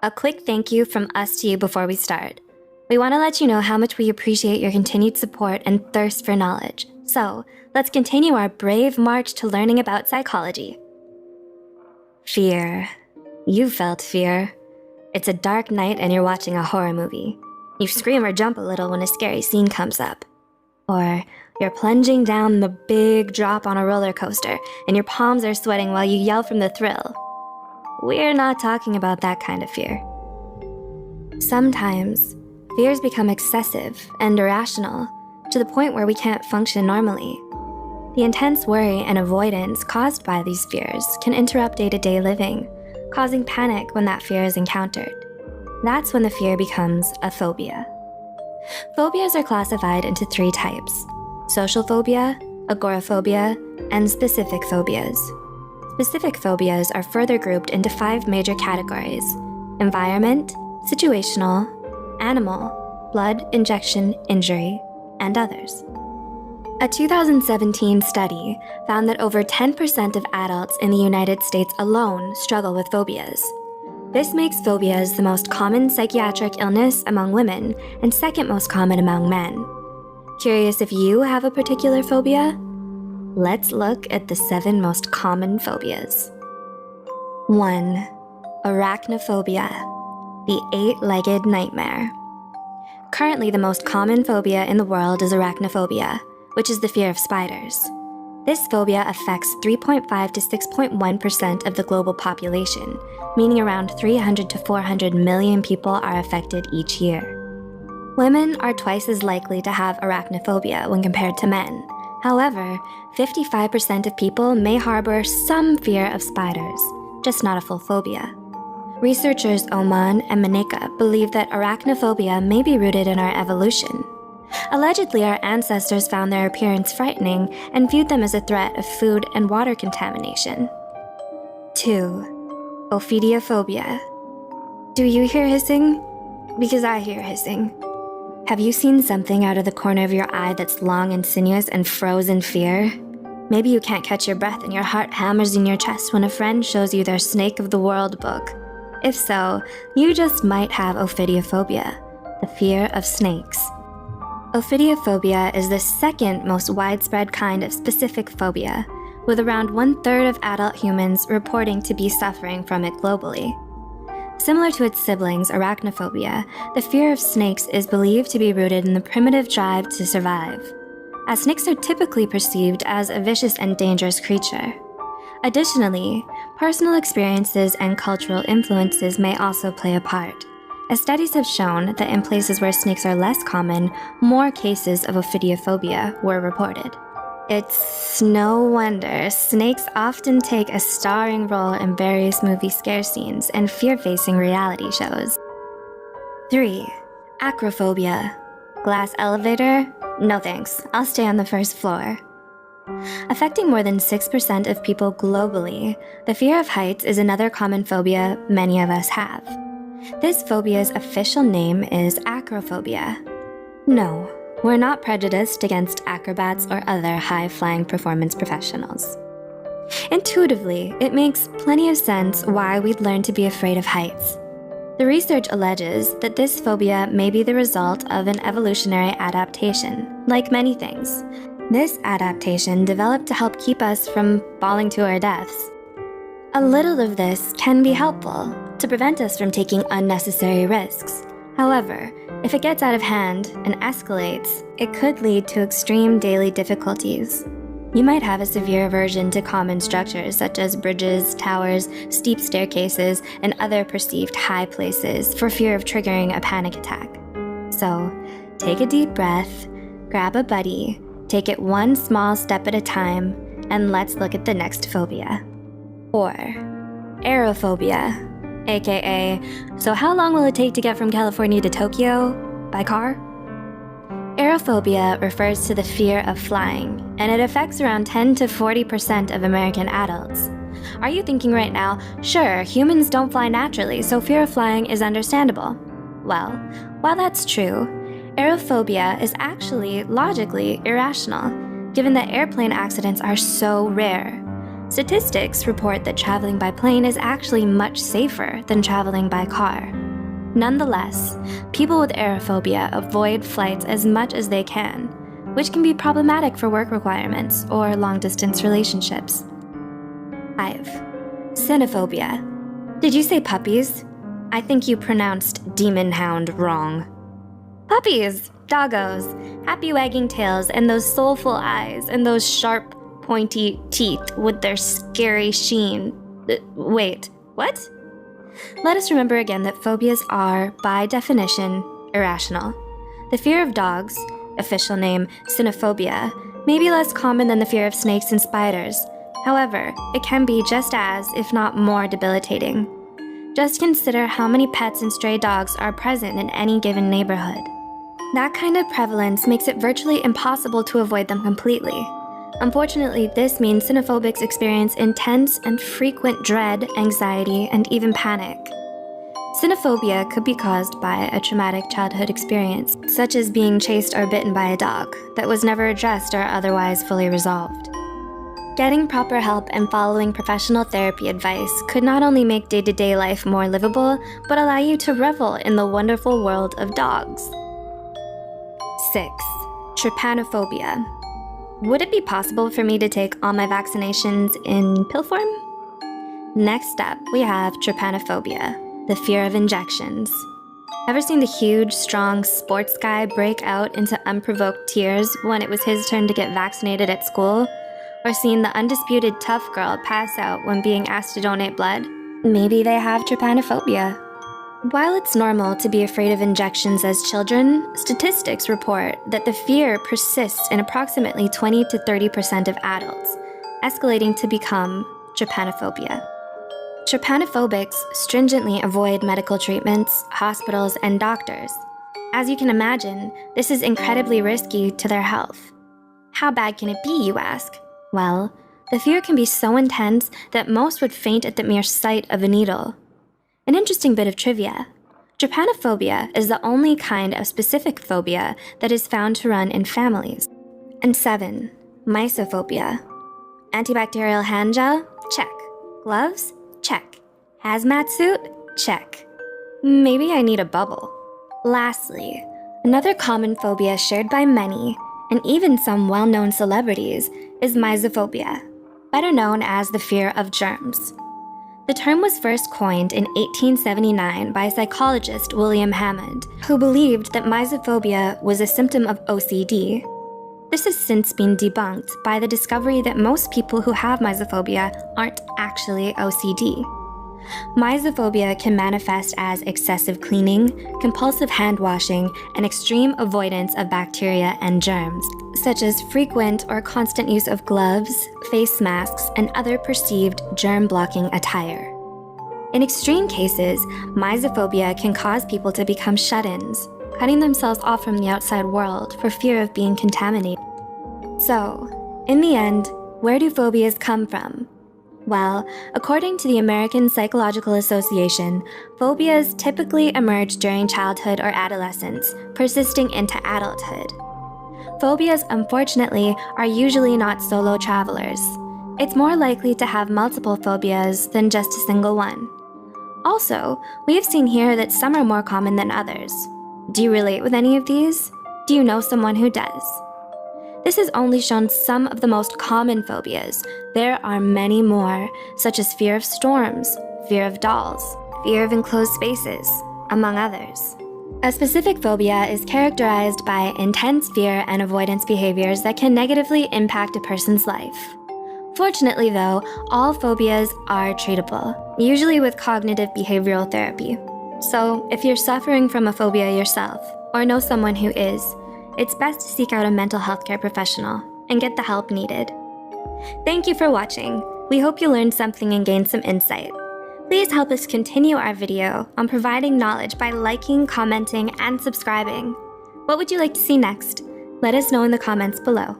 A quick thank you from us to you before we start. We want to let you know how much we appreciate your continued support and thirst for knowledge. So, let's continue our brave march to learning about psychology. Fear. You felt fear. It's a dark night and you're watching a horror movie. You scream or jump a little when a scary scene comes up. Or you're plunging down the big drop on a roller coaster and your palms are sweating while you yell from the thrill. We're not talking about that kind of fear. Sometimes, fears become excessive and irrational to the point where we can't function normally. The intense worry and avoidance caused by these fears can interrupt day-to-day living, causing panic when that fear is encountered. That's when the fear becomes a phobia. Phobias are classified into 3 types: social phobia, agoraphobia, and specific phobias. Specific phobias are further grouped into 5 major categories: environment, situational, animal, blood, injection, injury, and others. A 2017 study found that over 10% of adults in the United States alone struggle with phobias. This makes phobias the most common psychiatric illness among women and second most common among men. Curious if you have a particular phobia? Let's look at the 7 most common phobias. 1. Arachnophobia, the 8-legged nightmare. Currently, the most common phobia in the world is arachnophobia, which is the fear of spiders. This phobia affects 3.5 to 6.1% of the global population, meaning around 300 to 400 million people are affected each year. Women are twice as likely to have arachnophobia when compared to men. However, 55% of people may harbor some fear of spiders, just not a full phobia. Researchers Oman and Maneka believe that arachnophobia may be rooted in our evolution. Allegedly, our ancestors found their appearance frightening and viewed them as a threat of food and water contamination. 2. Ophidiophobia. Do you hear hissing? Because I hear hissing. Have you seen something out of the corner of your eye that's long and sinuous and froze in fear? Maybe you can't catch your breath and your heart hammers in your chest when a friend shows you their Snake of the World book. If so, you just might have ophidiophobia, the fear of snakes. Ophidiophobia is the second most widespread kind of specific phobia, with around 1/3 of adult humans reporting to be suffering from it globally. Similar to its siblings, arachnophobia, the fear of snakes is believed to be rooted in the primitive drive to survive, as snakes are typically perceived as a vicious and dangerous creature. Additionally, personal experiences and cultural influences may also play a part, as studies have shown that in places where snakes are less common, more cases of ophidiophobia were reported. It's no wonder snakes often take a starring role in various movie scare scenes and fear-facing reality shows. 3. Acrophobia. Glass elevator? No thanks, I'll stay on the first floor. Affecting more than 6% of people globally, the fear of heights is another common phobia many of us have. This phobia's official name is acrophobia. No, we're not prejudiced against acrobats or other high-flying performance professionals. Intuitively, it makes plenty of sense why we'd learn to be afraid of heights. The research alleges that this phobia may be the result of an evolutionary adaptation, like many things. This adaptation developed to help keep us from falling to our deaths. A little of this can be helpful to prevent us from taking unnecessary risks. However, if it gets out of hand and escalates, it could lead to extreme daily difficulties. You might have a severe aversion to common structures such as bridges, towers, steep staircases, and other perceived high places for fear of triggering a panic attack. So, take a deep breath, grab a buddy, take it one small step at a time, and let's look at the next phobia. 4. Aerophobia. AKA, so how long will it take to get from California to Tokyo? By car? Aerophobia refers to the fear of flying, and it affects around 10 to 40% of American adults. Are you thinking right now, sure, humans don't fly naturally, so fear of flying is understandable? Well, while that's true, aerophobia is actually logically irrational, given that airplane accidents are so rare. Statistics report that traveling by plane is actually much safer than traveling by car. Nonetheless, people with agoraphobia avoid flights as much as they can, which can be problematic for work requirements or long-distance relationships. 5. Cynophobia. Did you say puppies? I think you pronounced demon hound wrong. Puppies, doggos, happy wagging tails, and those soulful eyes, and those sharp, pointy teeth with their scary sheen. Wait, what? Let us remember again that phobias are, by definition, irrational. The fear of dogs, official name cynophobia, may be less common than the fear of snakes and spiders. However, it can be just as, if not more, debilitating. Just consider how many pets and stray dogs are present in any given neighborhood. That kind of prevalence makes it virtually impossible to avoid them completely. Unfortunately, this means cynophobics experience intense and frequent dread, anxiety, and even panic. Cynophobia could be caused by a traumatic childhood experience, such as being chased or bitten by a dog, that was never addressed or otherwise fully resolved. Getting proper help and following professional therapy advice could not only make day-to-day life more livable, but allow you to revel in the wonderful world of dogs. 6. Trypanophobia. Would it be possible for me to take all my vaccinations in pill form? Next up, we have trypanophobia, the fear of injections. Ever seen the huge, strong sports guy break out into unprovoked tears when it was his turn to get vaccinated at school? Or seen the undisputed tough girl pass out when being asked to donate blood? Maybe they have trypanophobia. While it's normal to be afraid of injections as children, statistics report that the fear persists in approximately 20 to 30% of adults, escalating to become trypanophobia. Trypanophobics stringently avoid medical treatments, hospitals, and doctors. As you can imagine, this is incredibly risky to their health. How bad can it be, you ask? Well, the fear can be so intense that most would faint at the mere sight of a needle. An interesting bit of trivia: trypanophobia is the only kind of specific phobia that is found to run in families. And 7. Mysophobia. Antibacterial hand gel? Check. Gloves? Check. Hazmat suit? Check. Maybe I need a bubble. Lastly, another common phobia shared by many, and even some well-known celebrities, is mysophobia, better known as the fear of germs. The term was first coined in 1879 by psychologist William Hammond, who believed that mysophobia was a symptom of OCD. This has since been debunked by the discovery that most people who have mysophobia aren't actually OCD. Mysophobia can manifest as excessive cleaning, compulsive hand washing, and extreme avoidance of bacteria and germs, such as frequent or constant use of gloves, face masks, and other perceived germ-blocking attire. In extreme cases, mysophobia can cause people to become shut-ins, cutting themselves off from the outside world for fear of being contaminated. So, in the end, where do phobias come from? Well, according to the American Psychological Association, phobias typically emerge during childhood or adolescence, persisting into adulthood. Phobias, unfortunately, are usually not solo travelers. It's more likely to have multiple phobias than just a single one. Also, we have seen here that some are more common than others. Do you relate with any of these? Do you know someone who does? This has only shown some of the most common phobias. There are many more, such as fear of storms, fear of dolls, fear of enclosed spaces, among others. A specific phobia is characterized by intense fear and avoidance behaviors that can negatively impact a person's life. Fortunately, though, all phobias are treatable, usually with cognitive behavioral therapy. So, if you're suffering from a phobia yourself, or know someone who is, it's best to seek out a mental health care professional and get the help needed. Thank you for watching. We hope you learned something and gained some insight. Please help us continue our video on providing knowledge by liking, commenting, and subscribing. What would you like to see next? Let us know in the comments below.